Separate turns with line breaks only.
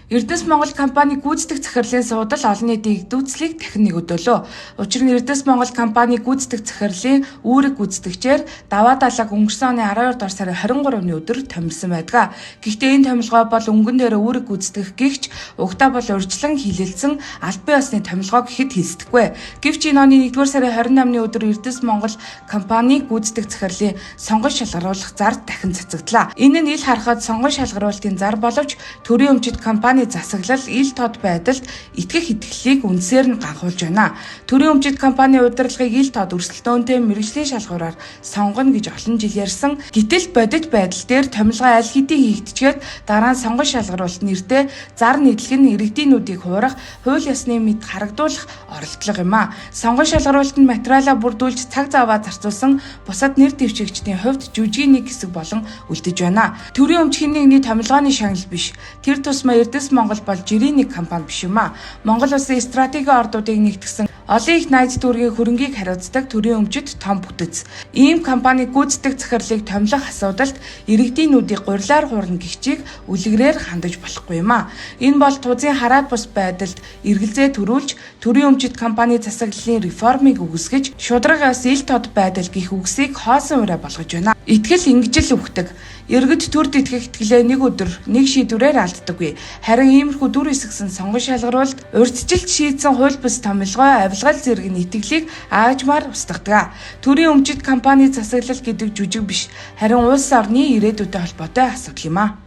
Эрдэс Монгол компани гүйцэтгэх захирлын суудал олон нийтийн игдүүцлийг дахин нэгдүүлв. Учир нь Эрдэс Монгол компани гүйцэтгэх захирлын үүрэг гүйцэтгэгчээр даваа далайг өнгөрсөн оны 12 дугаар сарын 23-ны өдөр томилсон байдаг. Гэхдээ энэ томилгоо бол өнгөн дээр үүрэг гүйцэтгэх гэгч угтаа бол урьдчилан хилэлцэн аль бие усны томилгоо гэхэд хэлсдэггүй. Гэвч энэ оны 1-р сарын 28-ны өдөр Эрдэс Монгол компани гүйцэтгэх захирлын сонгон шалгаруулах зар дахин цацагдлаа. Энэ нь ил харахад сонгон шалгаруулалтын зар боловч төрийн өмчит компани засаглал ил тод байдалд итгэх итгэлийг үндсээр нь ганхуулж байна. Төрийн өмчит компани удирдлагыг ил тод өрсөлдөөнтэй мэргэжлийн шалгуураар сонгоно гэж олон жил ярьсан. Гэтэл бодит байдал дээр томилгоо аль хэдийн хийгдчихэд дараа нь сонгон шалгаруулалт нэртэй зар нийтлэг нь иргэдийнүүдийг хуурах, хууль ёсны мэд харагдуулах оролдлого юм а. Сонгон шалгаруулалтанд материалаа бүрдүүлж цаг заваа зарцуулсан бусад нэр дэвшигчдийн хувьд жүжигийн нэг хэсэг болон үлдэж байна. Төрийн өмчхийн нэгний томилгооны шагнал биш. Тэр тусмаа Эрдэс Монгол бол жирийн нэг компани биш юм а. Монгол улсын стратегийн ордуудыг нэгтгэсэн олон их найз дүүргийн хөрөнгийг хариуцдаг төрийн өмчит том бүтэц. Ийм компани гүйцэтгэх захирлыг томилох асуудалд иргэдийнүүдийг гурилаар хуурна гихчийг үлгэрээр хандаж болохгүй юм а. Энэ бол тузын хараад бус байдалд эргэлзээ төрүүлж төрийн өмчит компани засаглалын реформыг үгүйсгэж шударгаас ил тод байдал гих үгсийг хоосон ураа болгож байна. Итгэл ингэж л үхдэг. Иргэд төрд итгэх итгэлээ нэг өдөр нэг шийдвэрээр алддаггүй. Харин иймэрхүү дүр хэсгсэн сонгон шалгаруулалт урьдчилж шийдсэн хууль бус томилгоо авилгал зэрэг нь итгэлийг аажмаар устгадаг. Төрийн өмчит компани засаглал гэдэг жүжиг биш. Харин улс орны ирээдүйтэй холбоотой асуудал юм а.